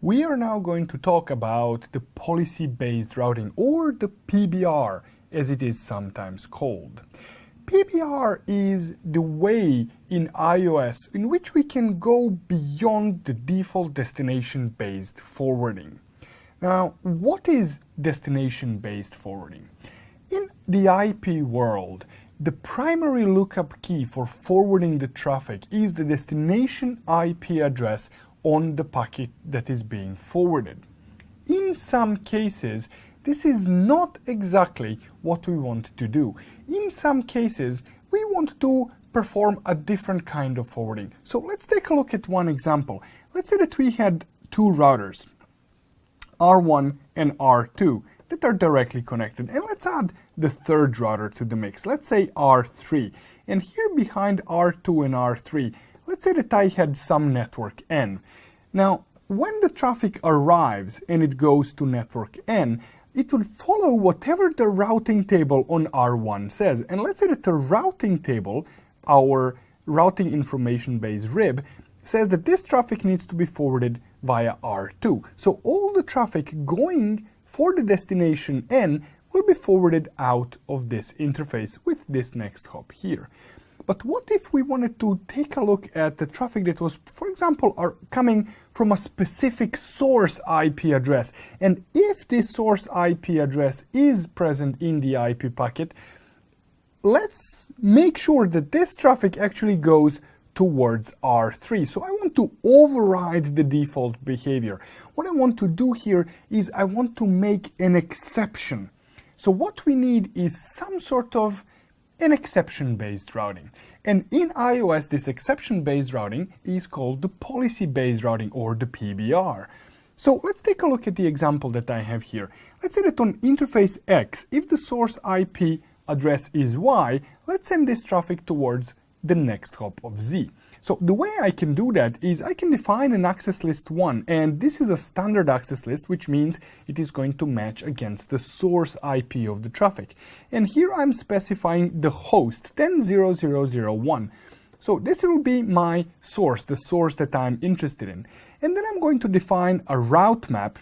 We are now going to talk about the policy-based routing, or the PBR as it is sometimes called. PBR is the way in iOS in which we can go beyond the default destination-based forwarding. Now, what is destination-based forwarding? In the IP world, the primary lookup key for forwarding the traffic is the destination IP address on the packet that is being forwarded. In some cases, this is not exactly what we want to do. In some cases, we want to perform a different kind of forwarding. So let's take a look at one example. Let's say that we had two routers, R1 and R2, that are directly connected. And let's add the third router to the mix. Let's say R3. And here behind R2 and R3, let's say that I had some network N. Now, when the traffic arrives and it goes to network N, it will follow whatever the routing table on R1 says. And let's say that the routing table, our routing information base RIB, says that this traffic needs to be forwarded via R2. So all the traffic going for the destination N will be forwarded out of this interface with this next hop here. But what if we wanted to take a look at the traffic that was, for example, coming from a specific source IP address? And if this source IP address is present in the IP packet, let's make sure that this traffic actually goes towards R3. So I want to override the default behavior. What I want to do here is I want to make an exception. So what we need is some sort of an exception-based routing. And in iOS, this exception-based routing is called the policy-based routing, or the PBR. So let's take a look at the example that I have here. Let's say that on interface X, if the source IP address is Y, let's send this traffic towards the next hop of Z. So the way I can do that is I can define an access list 1, and this is a standard access list, which means it is going to match against the source IP of the traffic. And here I'm specifying the host 10.0.0.0.1. So this will be my source, the source that I'm interested in. And then I'm going to define a route map,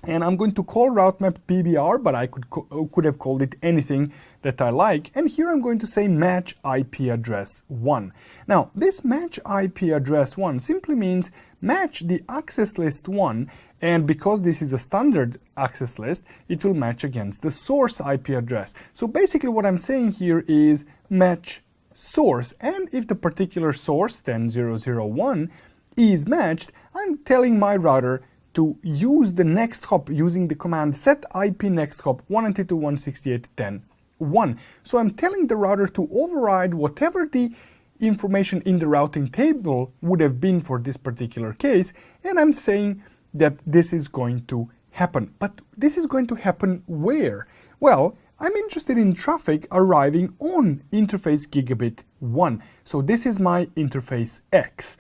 and I'm going to call route map PBR, but I could have called it anything that I like. And here I'm going to say match IP address 1. Now, this match IP address 1 simply means match the access list 1, and because this is a standard access list, it will match against the source IP address. So basically what I'm saying here is match source, and if the particular source, 10.0.0.1, is matched, I'm telling my router to use the next hop using the command set IP next hop 192.168.10.1. So I'm telling the router to override whatever the information in the routing table would have been for this particular case, and I'm saying that this is going to happen. But this is going to happen where? Well, I'm interested in traffic arriving on interface gigabit 1. So this is my interface X.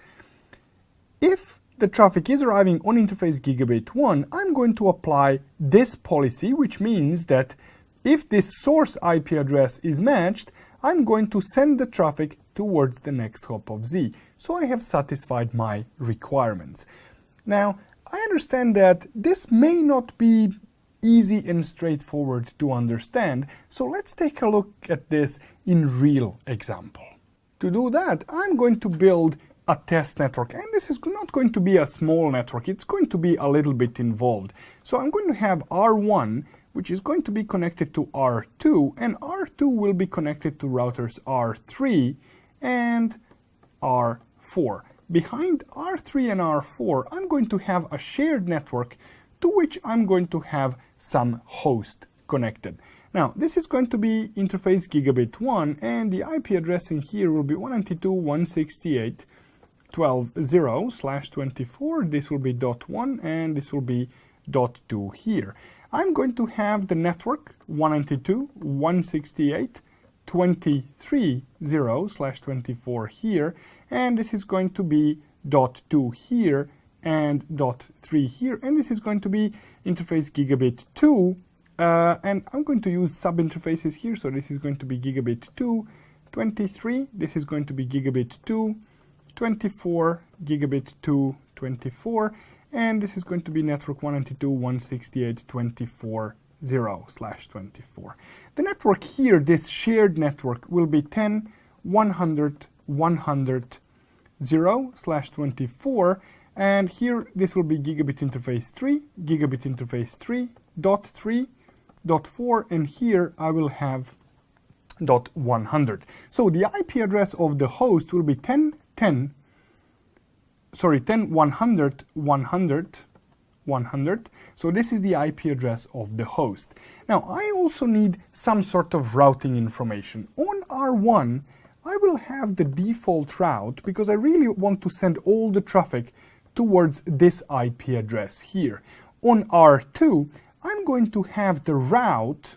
If the traffic is arriving on interface gigabit 1, I'm going to apply this policy, which means that if this source IP address is matched, I'm going to send the traffic towards the next hop of Z. So I have satisfied my requirements. Now, I understand that this may not be easy and straightforward to understand, so let's take a look at this in real example. To do that, I'm going to build a test network, and this is not going to be a small network, it's going to be a little bit involved. So I'm going to have R1, which is going to be connected to R2, and R2 will be connected to routers R3 and R4. Behind R3 and R4, I'm going to have a shared network to which I'm going to have some host connected. Now, this is going to be interface gigabit 1, and the IP address in here will be 192.168.12.0/24. This will be .1, and this will be .2 here. I'm going to have the network 192.168.23.0/24 here, and this is going to be .2 here and .3 here, and this is going to be interface gigabit 2, and I'm going to use sub interfaces here, so this is going to be gigabit 2, 23, this is going to be gigabit 2, 24, gigabit 2, 24, and this is going to be network 192.168.24.0/24. The network here, this shared network, will be 10.100.100.0/24, and here this will be gigabit interface 3, gigabit interface 3.3.4, and here I will have .100. So the IP address of the host will be 10.100.100.100. So this is the IP address of the host. Now I also need some sort of routing information. On R1, I will have the default route because I really want to send all the traffic towards this IP address here. On R2, I'm going to have the route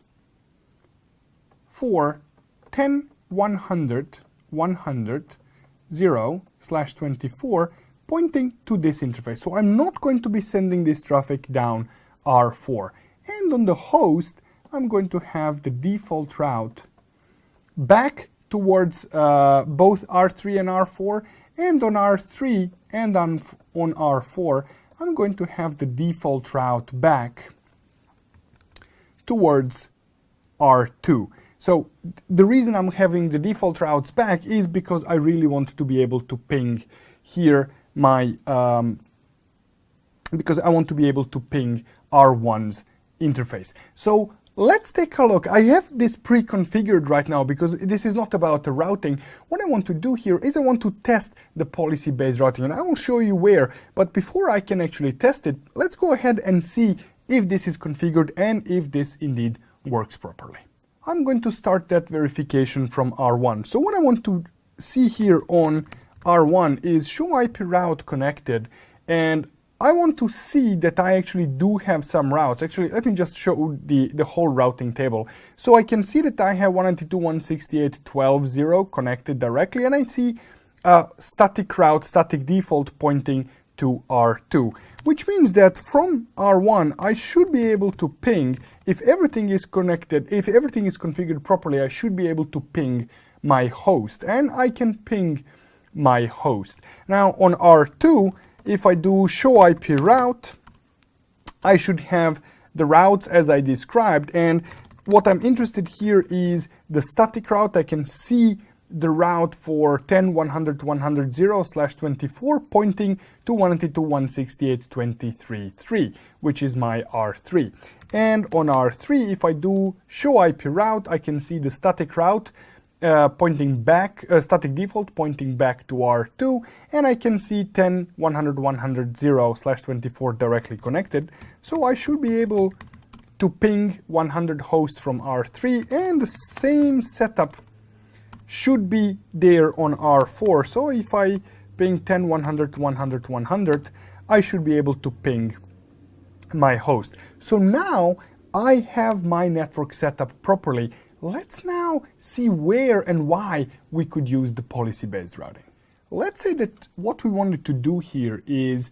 for 10.100.100.0/24 pointing to this interface. So I'm not going to be sending this traffic down R4. And on the host, I'm going to have the default route back towards both R3 and R4, and on R3 and on R4, I'm going to have the default route back towards R2. So the reason I'm having the default routes back is because I really want to be able to ping here my, because I want to be able to ping R1's interface. So let's take a look. I have this pre-configured right now because this is not about the routing. What I want to do here is I want to test the policy-based routing, and I will show you where. But before I can actually test it, let's go ahead and see if this is configured and if this indeed works properly. I'm going to start that verification from R1. So what I want to see here on R1 is show IP route connected, and I want to see that I actually do have some routes. Actually, let me just show the whole routing table. So I can see that I have 192.168.12.0 connected directly, and I see a static route, static default pointing to R2, which means that from R1 I should be able to ping, if everything is connected, if everything is configured properly, I should be able to ping my host, and I can ping my host. Now on R2, if I do show IP route, I should have the routes as I described, and what I'm interested here is the static route. I can see the route for 10.100.100.0/24 pointing to 192.168.23.3, which is my R3. And on R3, if I do show IP route, I can see the static route pointing back, static default pointing back to R2, and I can see 10.100.100.0/24 directly connected. So I should be able to ping 100 hosts from R3, and the same setup should be there on R4. So if I ping 10.100.100.100, I should be able to ping my host. So now I have my network set up properly. Let's now see where and why we could use the policy-based routing. Let's say that what we wanted to do here is,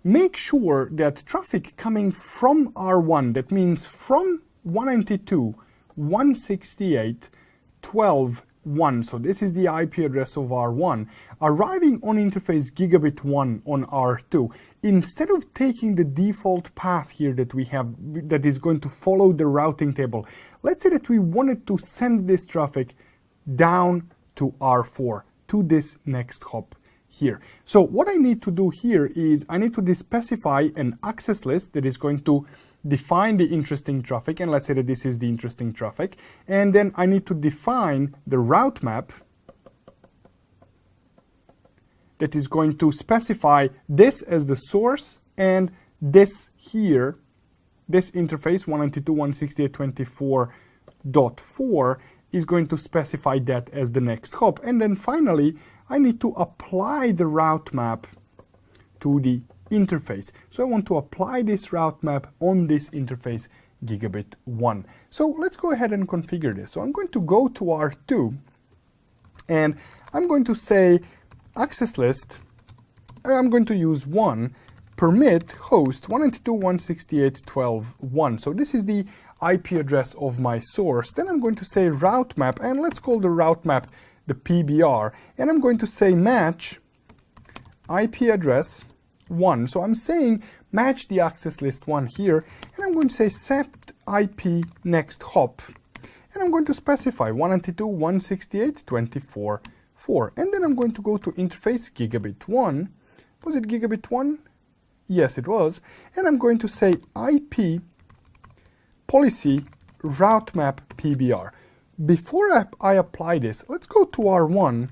make sure that traffic coming from R1, that means from 192.168.12.1, so this is the IP address of R1, arriving on interface gigabit 1 on R2, instead of taking the default path here that we have, that is going to follow the routing table, let's say that we wanted to send this traffic down to R4, to this next hop here. So what I need to do here is I need to specify an access list that is going to define the interesting traffic, and let's say that this is the interesting traffic, and then I need to define the route map that is going to specify this as the source, and this here, this interface 192.168.24.4 is going to specify that as the next hop. And then finally, I need to apply the route map to the interface. So I want to apply this route map on this interface gigabit 1. So let's go ahead and configure this. So I'm going to go to R2, and I'm going to say access list, and I'm going to use 1 permit host 192.168.12.1. So this is the IP address of my source. Then I'm going to say route map, and let's call the route map the PBR, and I'm going to say match IP address 1. So I'm saying match the access list 1 here, and I'm going to say set IP next hop, and I'm going to specify 192.168.24.4, and then I'm going to go to interface gigabit 1. Was it gigabit 1? Yes, it was. And I'm going to say IP policy route map PBR. Before I apply this, let's go to R1,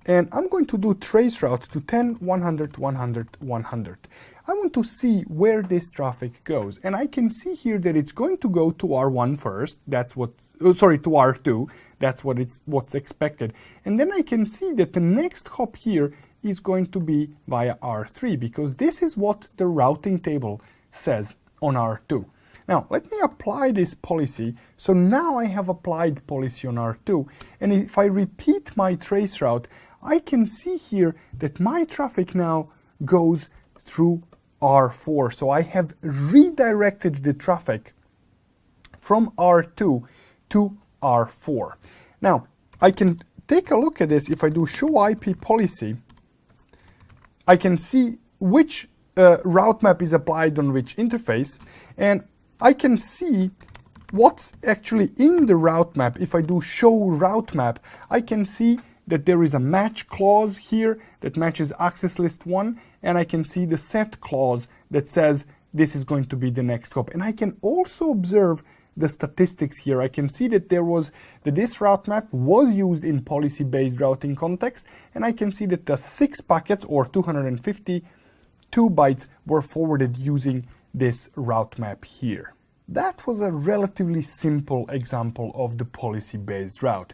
and I'm going to do trace route to 10, 100, 100, 100. I want to see where this traffic goes, and I can see here that it's going to go to R1 first. That's to R2. That's what's expected. And then I can see that the next hop here is going to be via R3, because this is what the routing table says on R2. Now, let me apply this policy. So now I have applied policy on R2, and if I repeat my trace route, I can see here that my traffic now goes through R4. So I have redirected the traffic from R2 to R4. Now, I can take a look at this. If I do show IP policy, I can see which route map is applied on which interface, and I can see what's actually in the route map. If I do show route map, I can see that there is a match clause here that matches access list 1, and I can see the set clause that says this is going to be the next hop. And I can also observe the statistics here. I can see that this route map was used in policy-based routing context, and I can see that the 6 packets or 252 bytes were forwarded using this route map here. That was a relatively simple example of the policy-based route.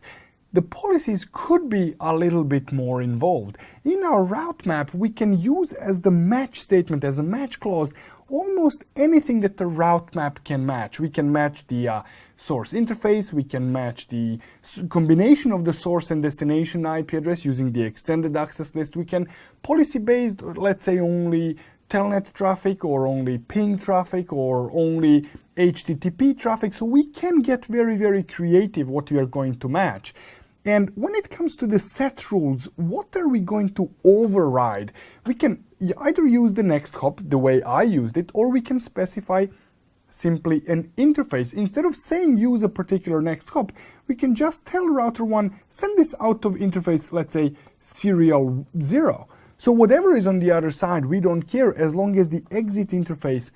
The policies could be a little bit more involved. In our route map, we can use as the match statement, as a match clause, almost anything that the route map can match. We can match the source interface, we can match the combination of the source and destination IP address using the extended access list. We can policy-based, let's say only telnet traffic, or only ping traffic, or only HTTP traffic. So we can get very, very creative what we are going to match. And when it comes to the set rules, what are we going to override? We can either use the next hop the way I used it, or we can specify simply an interface. Instead of saying use a particular next hop, we can just tell router 1, send this out of interface, let's say serial 0. So whatever is on the other side, we don't care as long as the exit interface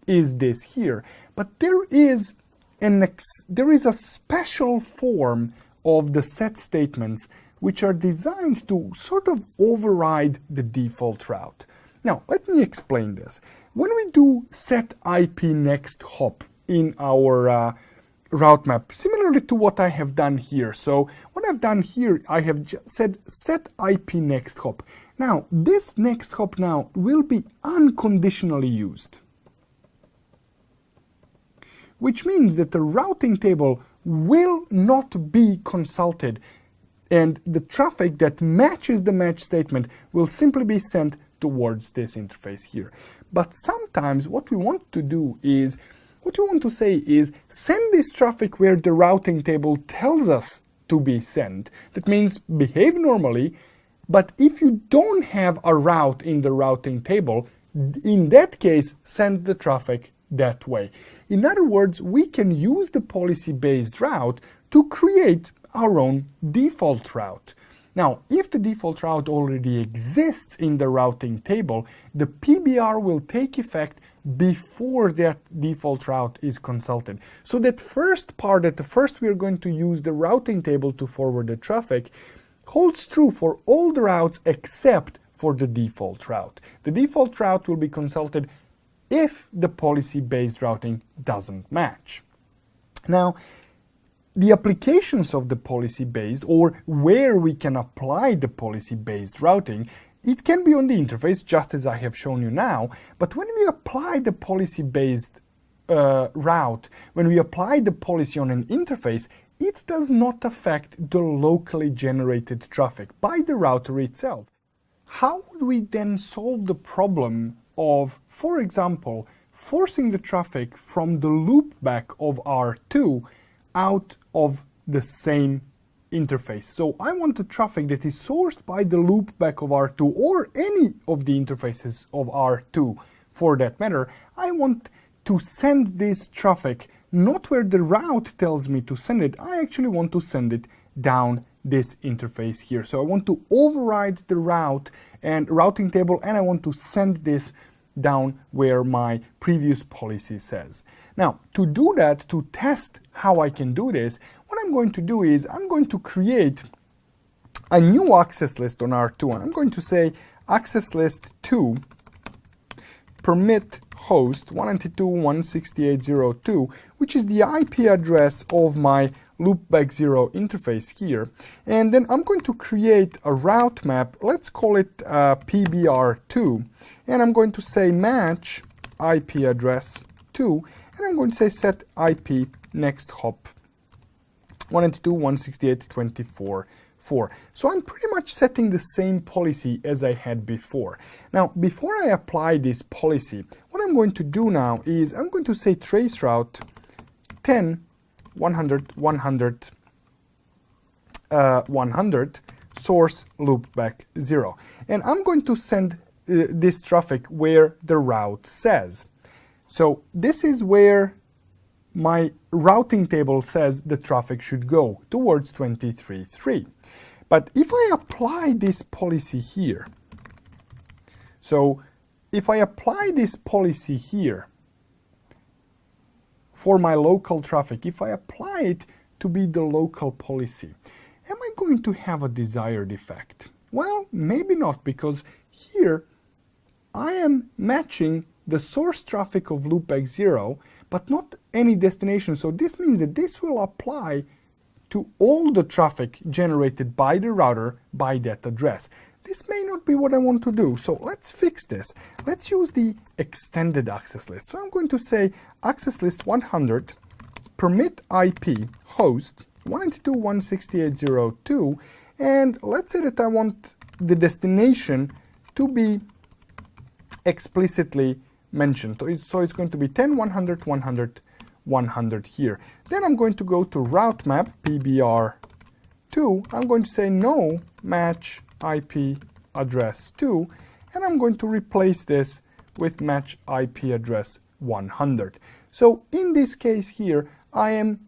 is this here. But there is a special form of the set statements which are designed to sort of override the default route. Now, let me explain this. When we do set IP next hop in our route map, similarly to what I have done here. So what I've done here, I have just said set IP next hop. Now, this next hop now will be unconditionally used, which means that the routing table will not be consulted, and the traffic that matches the match statement will simply be sent towards this interface here. But sometimes what we want to say is send this traffic where the routing table tells us to be sent. That means behave normally, but if you don't have a route in the routing table, in that case, send the traffic that way. In other words, we can use the policy-based route to create our own default route. Now, if the default route already exists in the routing table, the PBR will take effect before that default route is consulted. So that first part, at the first we are going to use the routing table to forward the traffic, holds true for all the routes except for the default route. The default route will be consulted if the policy-based routing doesn't match. Now, the applications of the policy-based, or where we can apply the policy-based routing, it can be on the interface, just as I have shown you now, but when we apply the policy-based route, when we apply the policy on an interface, it does not affect the locally generated traffic by the router itself. How would we then solve the problem of, for example, forcing the traffic from the loopback of R2 out of the same interface. So I want the traffic that is sourced by the loopback of R2 or any of the interfaces of R2 for that matter. I want to send this traffic not where the route tells me to send it. I actually want to send it down this interface here. So I want to override the route and routing table, and I want to send this down where my previous policy says. Now, to do that, to test how I can do this, what I'm going to do is I'm going to create a new access list on R2, and I'm going to say access list 2 permit host 192.168.0.2, which is the IP address of my loopback 0 interface here. And then I'm going to create a route map. Let's call it PBR2. And I'm going to say match IP address 2. And I'm going to say set IP next hop 192.168.24.4. So I'm pretty much setting the same policy as I had before. Now, before I apply this policy, what I'm going to do now is I'm going to say traceroute 10 100 100 100 source loopback 0, and I'm going to send this traffic where the route says. So this is where my routing table says the traffic should go, towards 23.3. But if I apply this policy here, so if I apply this policy here for my local traffic, if I apply it to be the local policy, am I going to have a desired effect? Well, maybe not, because here I am matching the source traffic of loopback 0, but not any destination. So this means that this will apply to all the traffic generated by the router by that address. This may not be what I want to do, so let's fix this. Let's use the extended access list. So I'm going to say access list 100 permit IP host 192.168.0.2, and let's say that I want the destination to be explicitly mentioned. So it's going to be 10 100 100 100 here. Then I'm going to go to route map PBR2. I'm going to say no match IP address 2, and I'm going to replace this with match IP address 100. So in this case here, I am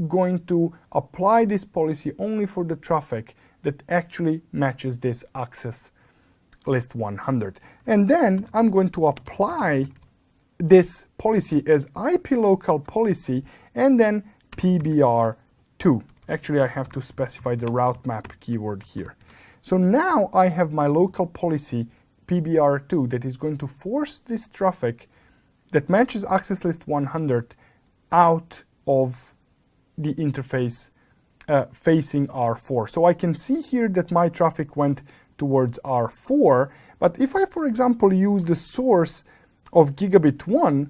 going to apply this policy only for the traffic that actually matches this access list 100. And then I'm going to apply this policy as IP local policy and then PBR2. Actually, I have to specify the route map keyword here. So now I have my local policy PBR2 that is going to force this traffic that matches access list 100 out of the interface facing R4. So I can see here that my traffic went towards R4, but if I, for example, use the source of gigabit 1,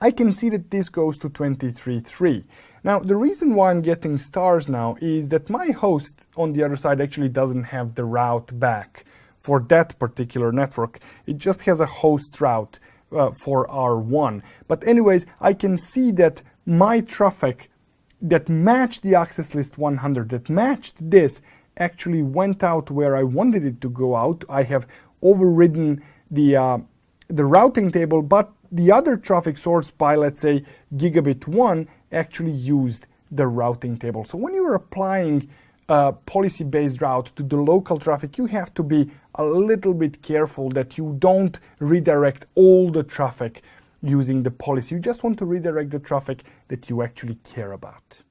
I can see that this goes to 23.3. Now, the reason why I'm getting stars now is that my host on the other side actually doesn't have the route back for that particular network. It just has a host route for R1. But anyways, I can see that my traffic that matched the access list 100, that matched this, actually went out where I wanted it to go out. I have overridden the routing table, but the other traffic source by, let's say, gigabit 1 actually used the routing table. So when you're applying a policy-based route to the local traffic, you have to be a little bit careful that you don't redirect all the traffic using the policy. You just want to redirect the traffic that you actually care about.